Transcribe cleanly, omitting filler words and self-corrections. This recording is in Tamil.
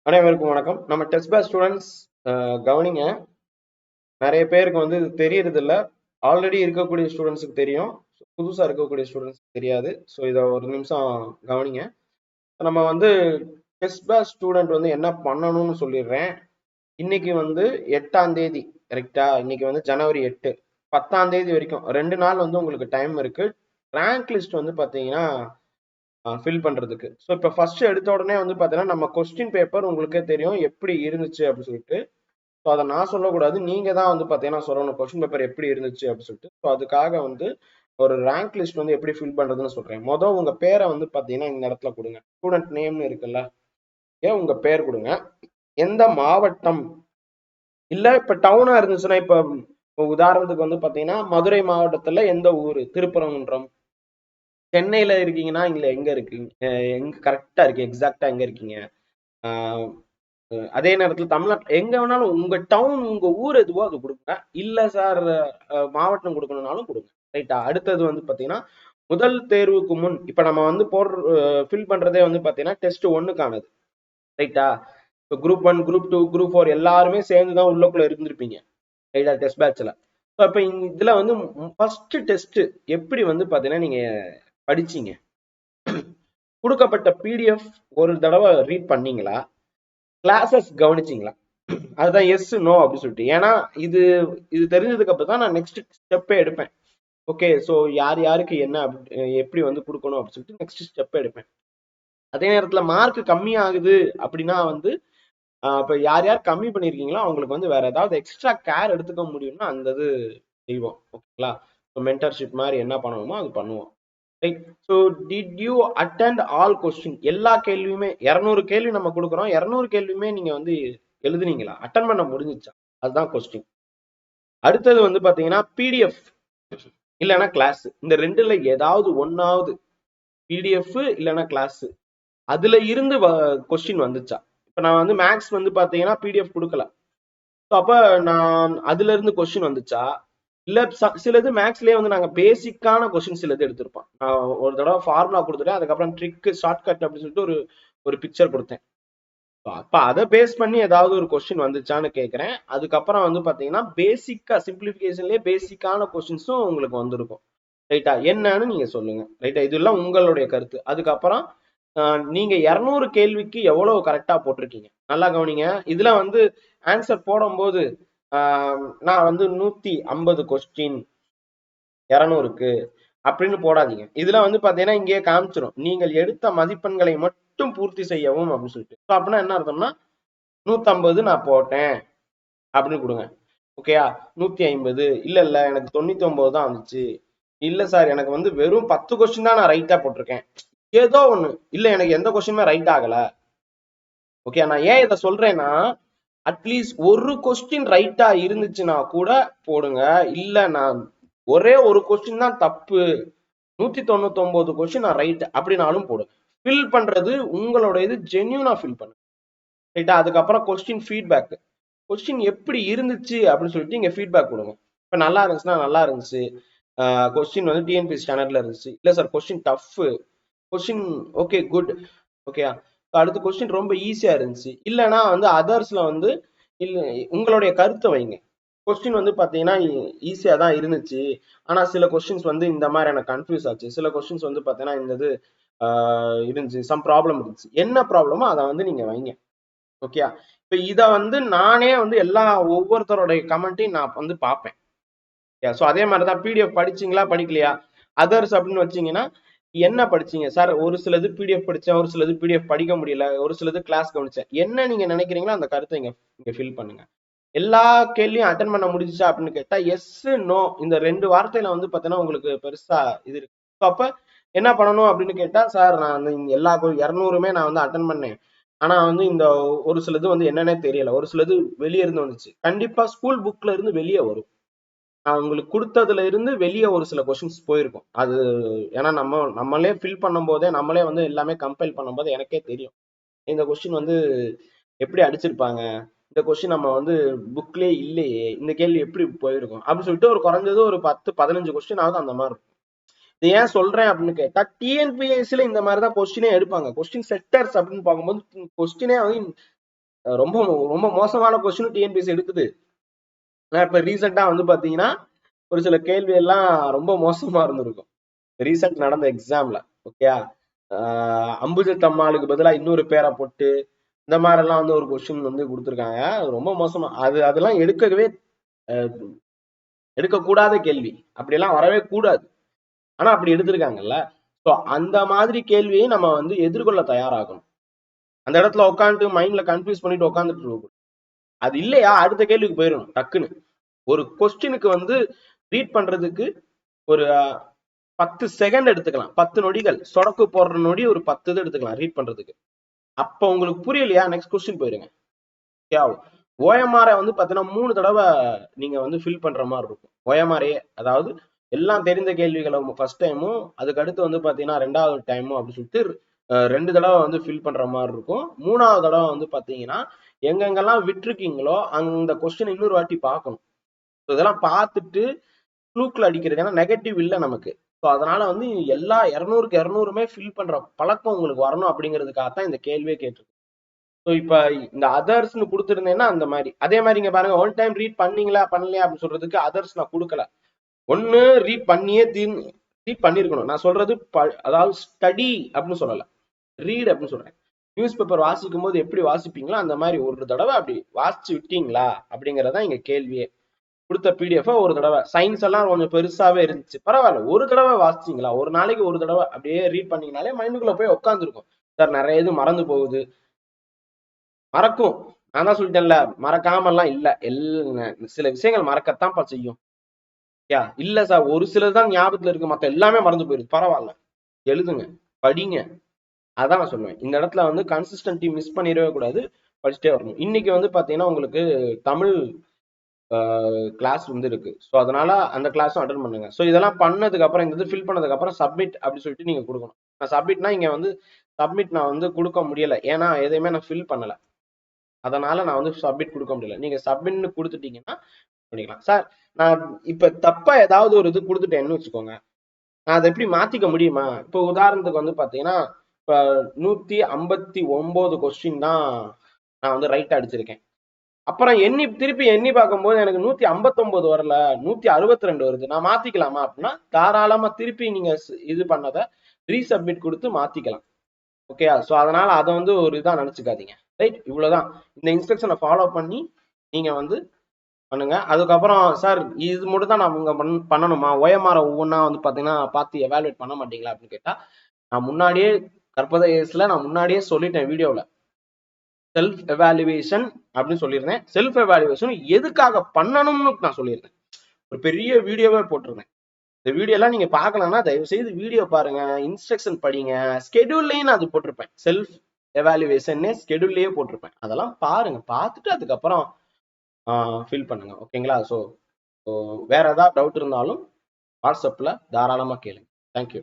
அனைவருக்கும் வணக்கம். நம்ம டெஸ்ட் பேட்ச் ஸ்டூடெண்ட்ஸ் கவனிங்க. நிறைய பேருக்கு வந்து இது தெரியறது இல்ல. ஆல்ரெடி இருக்கக்கூடிய ஸ்டூடெண்ட்ஸுக்கு தெரியும். புதுசா இருக்கக்கூடிய ஸ்டூடெண்ட்ஸ்க்கு தெரியாது. ஸோ இதை ஒரு நிமிஷம் கவனிங்க. நம்ம வந்து டெஸ்ட் பேட்ச் ஸ்டூடெண்ட் வந்து என்ன பண்ணணும்னு சொல்லிடுறேன். இன்னைக்கு வந்து 8ஆம் தேதி, கரெக்டா? இன்னைக்கு வந்து ஜனவரி 8. 10ஆம் தேதி வரைக்கும் 2 நாள் வந்து உங்களுக்கு டைம் இருக்கு. ரேங்க் லிஸ்ட் வந்து பாத்தீங்கன்னா ஃபில் பண்றதுக்கு. ஸோ இப்போ ஃபர்ஸ்ட் எடுத்த உடனே வந்து பாத்தீங்கன்னா நம்ம கொஸ்டின் பேப்பர் உங்களுக்கே தெரியும் எப்படி இருந்துச்சு அப்படின்னு சொல்லிட்டு. ஸோ அதை நான் சொல்லக்கூடாது, நீங்க தான் வந்து பாத்தீங்கன்னா சொல்லணும் கொஸ்டின் பேப்பர் எப்படி இருந்துச்சு அப்படின்னு சொல்லிட்டு. ஸோ அதுக்காக வந்து ஒரு ரேங்க் லிஸ்ட் வந்து எப்படி ஃபில் பண்றதுன்னு சொல்றேன். மொதல் உங்க பேரை வந்து பாத்தீங்கன்னா இந்த இடத்துல கொடுங்க. ஸ்டூடெண்ட் நேம்னு இருக்குல்ல, ஏன் உங்க பேர் கொடுங்க. எந்த மாவட்டம், இல்ல இப்ப டவுனா இருந்துச்சுன்னா, இப்ப உதாரணத்துக்கு வந்து பாத்தீங்கன்னா மதுரை மாவட்டத்துல எந்த ஊரு, திருப்பரங்குன்றம். சென்னையில இருக்கீங்கன்னா இங்க எங்க இருக்கீங்க, எங்க கரெக்டா இருக்கு, எக்ஸாக்டா எங்க இருக்கீங்க. ஆஹ் அதே நேரத்துல தமிழ்நாட்டுல எங்க வேணாலும் உங்க டவுன் உங்க ஊர் எதுவோ அது கொடுங்க. இல்ல சார் மாவட்டம் கொடுக்கணும்னாலும் கொடுங்க. ரைட்டா? அடுத்தது வந்து பாத்தீங்கன்னா முதல் தேர்வுக்கு முன் இப்ப நம்ம வந்து ஃபில் பண்றதே வந்து பாத்தீங்கன்னா டெஸ்ட் 1க்கானது. ரைட்டா? இப்போ குரூப் 1, குரூப் 2, குரூப் 4 எல்லாருமே சேர்ந்துதான் உள்ளக்குள்ள இருந்திருப்பீங்க. ரைட்டா? டெஸ்ட் பேட்ச்ல. இப்ப இதுல வந்து ஃபர்ஸ்ட் டெஸ்ட் எப்படி வந்து பாத்தீங்கன்னா நீங்க படிச்சீங்க, கொடுக்கப்பட்ட பிடிஎஃப் ஒரு தடவை ரீட் பண்ணீங்களா, கிளாஸஸ் கவனிச்சிங்களா? அதுதான் எஸ் நோ அப்படின்னு சொல்லிட்டு. ஏன்னா இது இது தெரிஞ்சதுக்கு அப்புறம் தான் நான் நெக்ஸ்ட் ஸ்டெப்பே எடுப்பேன். ஓகே, ஸோ யார் யாருக்கு என்ன எப்படி வந்து கொடுக்கணும் அப்படின்னு சொல்லிட்டு நெக்ஸ்ட் ஸ்டெப் எடுப்பேன். அதே நேரத்துல மார்க் கம்மி ஆகுது அப்படின்னா வந்து இப்ப யார் யார் கம்மி பண்ணிருக்கீங்களோ அவங்களுக்கு வந்து வேற ஏதாவது எக்ஸ்ட்ரா கேர் எடுத்துக்க முடியும்னா அந்த இது செய்வோம். ஓகேங்களா? மென்டர்ஷிப் மாதிரி என்ன பண்ணுவோமோ அது பண்ணுவோம். Right? So did you attend all question? எல்லா கேள்வியுமே 200 கேள்வி நம்ம கொடுக்குறோம். 200 கேள்வியுமே நீங்க வந்து எழுதுனீங்களா, அட்டன் பண்ண முடிஞ்சிச்சா? அதுதான் கொஸ்டின். அடுத்தது வந்து பாத்தீங்கன்னா பிடிஎஃப் இல்லைன்னா கிளாஸ், இந்த ரெண்டுல ஏதாவது ஒன்னாவது, பிடிஎஃப் இல்லைன்னா கிளாஸ், அதுல இருந்து கொஸ்டின் வந்துச்சா? இப்ப நான் வந்து மேக்ஸ் வந்து பாத்தீங்கன்னா பிடிஎஃப் கொடுக்கல. அப்ப நான் அதுல இருந்து கொஸ்டின் வந்துச்சா? இல்ல சிலது மேக்ஸ்லயே வந்து நாங்க பேசிக்கான கொஸ்டின் சிலது எடுத்திருப்போம். நான் ஒரு தடவை ஃபார்முலா கொடுத்துட்டேன், அதுக்கப்புறம் ட்ரிக் ஷார்ட்கட் அப்படின்னு சொல்லிட்டு ஒரு ஒரு பிக்சர் கொடுத்தேன். அப்ப அதை பேஸ் பண்ணி ஏதாவது ஒரு கொஸ்டின் வந்துச்சான்னு கேட்கிறேன். அதுக்கப்புறம் வந்து பாத்தீங்கன்னா பேசிக்கா சிம்பிளிபிகேஷன்லயே பேசிக்கான கொஸ்டின்ஸும் உங்களுக்கு வந்திருக்கும். ரைட்டா? என்னன்னு நீங்க சொல்லுங்க. ரைட்டா? இதெல்லாம் உங்களுடைய கருத்து. அதுக்கப்புறம் நீங்க 200 கேள்விக்கு எவ்வளவு கரெக்டா போட்டிருக்கீங்க நல்லா கவனிங்க. இதுல வந்து ஆன்சர் போடும்போது நான் வந்து 150 கொஸ்டின் 200க்கு அப்படின்னு போடாதீங்க. இதுல வந்து பாத்தீங்கன்னா இங்கேயே காமிச்சிடும், நீங்கள் எடுத்த மதிப்பெண்களை மட்டும் பூர்த்தி செய்யவும் அப்படின்னு சொல்லிட்டு. அப்படின்னா என்ன அர்த்தம்னா 150 நான் போட்டேன் அப்படின்னு கொடுங்க. ஓகேயா? 150 இல்ல இல்ல எனக்கு 99 தான் வந்துச்சு. இல்ல சார் எனக்கு வந்து வெறும் 10 கொஸ்டின் தான் நான் ரைட்டா போட்டிருக்கேன், ஏதோ ஒண்ணு. இல்ல எனக்கு எந்த கொஸ்டினுமே ரைட் ஆகல. ஓகே, நான் ஏன் இதை சொல்றேன்னா அட்லீஸ்ட் ஒரு கொஸ்டின் ரைட்டா இருந்துச்சுன்னா கூட போடுங்க. இல்ல நான் ஒரே ஒரு கொஸ்டின் தான் தப்பு, 199 கொஸ்டின் நான் ரைட் அப்படின்னாலும் போடுங்க. ஃபில் பண்றது உங்களோட இது ஜென்யூனா ஃபில் பண்ணுங்க. ரைட்டா? அதுக்கப்புறம் கொஸ்டின் ஃபீட்பேக், கொஸ்டின் எப்படி இருந்துச்சு அப்படின்னு சொல்லிட்டு இங்க ஃபீட்பேக் கொடுங்க. இப்ப நல்லா இருந்துச்சுன்னா நல்லா இருந்துச்சு, கொஸ்டின் வந்து டிஎன்பிஎஸ்சி ஸ்டாண்டர்ட்ல இருந்துச்சு. இல்ல sir question tough, question okay good, okay. அடுத்த கொஸ்டின் ரொம்ப ஈஸியா இருந்துச்சு, இல்லைன்னா வந்து அதர்ஸ்ல வந்து இல்ல உங்களுடைய கருத்தை வைங்க. கொஸ்டின் வந்து பாத்தீங்கன்னா ஈஸியா தான் இருந்துச்சு, ஆனா சில கொஸ்டின்ஸ் வந்து இந்த மாதிரி எனக்கு கன்ஃபியூஸ் ஆச்சு, சில கொஸ்டின்ஸ் வந்து பாத்தீங்கன்னா இந்த இது இருந்துச்சு, சம் ப்ராப்ளம் இருந்துச்சு. என்ன ப்ராப்ளமோ அதை வந்து நீங்க வைங்க. ஓகே, இப்ப இத வந்து நானே வந்து எல்லா ஒவ்வொருத்தருடைய கமெண்ட்டையும் நான் வந்து பார்ப்பேன். ஸோ அதே மாதிரிதான் பிடிஎஃப் படிச்சீங்களா படிக்கலையா, அதர்ஸ் அப்படின்னு வச்சீங்கன்னா என்ன படிச்சீங்க சார்? ஒரு சிலது பிடிஎஃப் படிச்சேன், ஒரு சிலது பிடிஎஃப் படிக்க முடியல, ஒரு சிலது கிளாஸ் கவனிச்சேன். என்ன நீங்க நினைக்கிறீங்களோ அந்த கருத்தை இங்க ஃபில் பண்ணுங்க. எல்லா கேள்வியும் அட்டன் பண்ண முடிஞ்சுச்சா அப்படின்னு கேட்டா எஸ் நோ இந்த 2 வார்த்தையில வந்து பாத்தீங்கன்னா உங்களுக்கு பெருசா இது இருக்கு. அப்ப என்ன பண்ணணும் அப்படின்னு கேட்டா, சார் நான் வந்து எல்லா 200மே நான் வந்து அட்டன் பண்ணேன், ஆனா வந்து இந்த ஒரு சிலது வந்து என்னன்னே தெரியல, ஒரு சிலது வெளியே இருந்து வந்துச்சு. கண்டிப்பா ஸ்கூல் புக்ல இருந்து வெளியே வரும். நான் உங்களுக்கு கொடுத்ததுல இருந்து வெளியே ஒரு சில கொஸ்டின்ஸ் போயிருக்கும் அது. ஏன்னா நம்மளே ஃபில் பண்ணும் போதே, நம்மளே வந்து எல்லாமே கம்பைல் பண்ணும் போது எனக்கே தெரியும் இந்த கொஸ்டின் வந்து எப்படி அடிச்சிருப்பாங்க, இந்த கொஸ்டின் நம்ம வந்து புக்லயே இல்லையே, இந்த கேள்வி எப்படி போயிருக்கும் அப்படின்னு சொல்லிட்டு ஒரு குறைஞ்சது ஒரு 10-15 கொஸ்டின் ஆகுது அந்த மாதிரி இருக்கும். இது ஏன் சொல்றேன் அப்படின்னு கேட்டா, டிஎன்பிஎஸ்சில இந்த மாதிரிதான் கொஸ்டினே எடுப்பாங்க. கொஸ்டின் செட்டர்ஸ் அப்படின்னு பார்க்கும்போது கொஸ்டினே வந்து ரொம்ப ரொம்ப மோசமான கொஸ்டின் டிஎன்பிஎஸ்சி எடுக்குது. இப்ப ரீசெண்டா வந்து பாத்தீங்கன்னா ஒரு சில கேள்வி எல்லாம் ரொம்ப மோசமா இருந்திருக்கும் ரீசெண்ட் நடந்த எக்ஸாம்ல. ஓகேயா, அம்புஜத்தம்மாளுக்கு பதிலா இன்னொரு பேரை போட்டு இந்த மாதிரி எல்லாம் வந்து ஒரு கொஸ்டின் வந்து கொடுத்துருக்காங்க. ரொம்ப மோசமா அதெல்லாம் எடுக்கக்கூடாத கேள்வி, அப்படி எல்லாம் வரவே கூடாது. ஆனா அப்படி எடுத்திருக்காங்கல்ல. ஸோ அந்த மாதிரி கேள்வியை நம்ம வந்து எதிர்கொள்ள தயாராகணும். அந்த இடத்துல உட்காந்துட்டு மைண்ட்ல கன்ஃபியூஸ் பண்ணிட்டு உட்காந்துட்டு இருக்கணும். அது இல்லையா அடுத்த கேள்விக்கு போயிடணும் டக்குன்னு. ஒரு கொஸ்டினுக்கு வந்து ரீட் பண்றதுக்கு ஒரு 10 செகண்ட் எடுத்துக்கலாம், 10 நொடிகள், சொடக்கு போடுற நொடி ஒரு 10 இது எடுத்துக்கலாம் ரீட் பண்றதுக்கு. அப்ப உங்களுக்கு புரியலையா, நெக்ஸ்ட் கொஸ்டின் போயிருங்க. ஓஎம்ஆரை வந்து பாத்தீங்கன்னா 3 தடவை நீங்க வந்து ஃபில் பண்ற மாதிரி இருக்கும். ஓஎம்ஆரே, அதாவது எல்லாம் தெரிந்த கேள்விகளை ஃபர்ஸ்ட் டைமும், அதுக்கு அடுத்து வந்து பாத்தீங்கன்னா 2வது டைமும் அப்படின்னு சொல்லிட்டு 2 தடவை வந்து ஃபில் பண்ற மாதிரி இருக்கும். 3வது தடவை வந்து பாத்தீங்கன்னா எங்கெங்கெல்லாம் விட்டுருக்கீங்களோ அந்த கொஸ்டின் இன்னொரு வாட்டி பார்க்கணும். இதெல்லாம் பார்த்துட்டு ஃப்ளூக்ல அடிக்கிறது, ஏன்னா நெகட்டிவ் இல்லை நமக்கு. ஸோ அதனால வந்து எல்லா 200க்கு 200மே ஃபில் பண்ற பழக்கம் உங்களுக்கு வரணும் அப்படிங்கிறதுக்காகத்தான் இந்த கேள்வியே கேட்டிருக்கு. ஸோ இப்ப இந்த அதர்ஸ்னு கொடுத்துருந்தேன்னா அந்த மாதிரி, அதே மாதிரி இங்க பாருங்க, ஒன் டைம் ரீட் பண்ணீங்களா பண்ணலையா அப்படின்னு சொல்றதுக்கு அதர்ஸ் நான் கொடுக்கல. ஒன்னு ரீட் பண்ணிருக்கணும். நான் சொல்றது அதாவது ஸ்டடி அப்படின்னு சொல்லல, ரீட் அப்படின்னு சொல்றேன். நியூஸ் பேப்பர் வாசிக்கும் போது எப்படி வாசிப்பீங்களோ அந்த மாதிரி ஒரு தடவை அப்படி வாசிச்சு விட்டீங்களா அப்படிங்கறதா இங்க கேள்வியே. கொடுத்த பிடிஎஃப் ஒரு தடவை, சயின்ஸ் எல்லாம் கொஞ்சம் பெருசாவே இருந்துச்சு, பரவாயில்ல ஒரு தடவை வாசிச்சிங்களா, ஒரு நாளைக்கு ஒரு தடவை அப்படியே ரீட் பண்ணீங்கனாலே மைண்டுக்குள்ள போய் உட்காந்துருக்கும். சார் நிறைய இது மறந்து போகுது, மறக்கும். நான் தான் சொல்லிட்டேன்ல, மறக்காம எல்லாம் இல்ல, சில விஷயங்கள் மறக்கத்தான் செய்யும். இல்ல சார் ஒரு சிலர் தான் ஞாபகத்துல இருக்கு, மத்த எல்லாமே மறந்து போயிருக்கு, பரவாயில்ல எழுதுங்க, படிங்க. அதான் நான் சொல்லுவேன். இந்த இடத்துல வந்து கன்சிஸ்டன்சி மிஸ் பண்ணிடவே கூடாது, படிச்சுட்டே வரணும். இன்னைக்கு வந்து பாத்தீங்கன்னா உங்களுக்கு தமிழ் கிளாஸ் வந்து இருக்கு. ஸோ அதனால அந்த கிளாஸும் அட்டன் பண்ணுங்க. ஸோ இதெல்லாம் பண்ணதுக்கு அப்புறம், இந்த இது ஃபில் பண்ணதுக்கு அப்புறம் சப்மிட் அப்படி சொல்லிட்டு நீங்க கொடுக்கணும். நான் சப்மிட்னா இங்க வந்து சப்மிட் நான் வந்து கொடுக்க முடியல, ஏன்னா எதையுமே நான் ஃபில் பண்ணல. அதனால நான் வந்து சப்மிட் கொடுக்க முடியல. நீங்க சப்மிட்னு கொடுத்துட்டீங்கன்னா பண்ணிக்கலாம். சார் நான் இப்ப தப்பா ஏதாவது ஒரு இது கொடுத்துட்டேன்னு வச்சுக்கோங்க, நான் அதை எப்படி மாத்திக்க முடியுமா? இப்போ உதாரணத்துக்கு வந்து பாத்தீங்கன்னா இப்ப 159 கொஸ்டின் தான் நான் வந்து ரைட் அடிச்சிருக்கேன். அப்புறம் திருப்பி எண்ணி பார்க்கும்போது எனக்கு 159 வரல, 162 வருது, நான் மாத்திக்கலாமா அப்படின்னா தாராளமா திருப்பி நீங்க இது பண்ணதை ரீசப்மிட் கொடுத்து மாத்திக்கலாம். ஓகே, ஸோ அதனால அதை வந்து ஒரு இதா நினைச்சுக்காதீங்க. ரைட், இவ்வளவுதான். இந்த இன்ஸ்ட்ரக்ஷனை ஃபாலோ பண்ணி நீங்க வந்து பண்ணுங்க. அதுக்கப்புறம் சார் இது மட்டும் தான் நான் பண்ணணுமா, ஓஎம்ஆர் ஒவ்வொன்றா வந்து பாத்தீங்கன்னா பார்த்து எவாலுவேட் பண்ண மாட்டீங்களா அப்படின்னு கேட்டா, நான் முன்னாடியே கற்பதேசத்துல நான் முன்னாடியே சொல்லிட்டேன் வீடியோல, செல்ஃப் எவாலுவேஷன் அப்படின்னு சொல்லியிருந்தேன். செல்ஃப் எவாலுவேஷன் எதுக்காக பண்ணணும்னு நான் சொல்லியிருந்தேன், ஒரு பெரிய வீடியோவே போட்டிருந்தேன். இந்த வீடியோ எல்லாம் நீங்க பார்க்கலன்னா தயவு செய்து வீடியோ பாருங்க, இன்ஸ்ட்ரக்ஷன் படிங்க, ஸ்கெடியூல்லையும் நான் அது போட்டிருப்பேன், செல்ஃப் எவாலுவேஷன் ஸ்கெடியூல்லையே போட்டிருப்பேன். அதெல்லாம் பாருங்க, பார்த்துட்டு அதுக்கப்புறம் ஃபில் பண்ணுங்க. ஓகேங்களா? ஸோ வேற ஏதாவது டவுட் இருந்தாலும் வாட்ஸ்அப்ல தாராளமா கேளுங்க. தேங்க்யூ.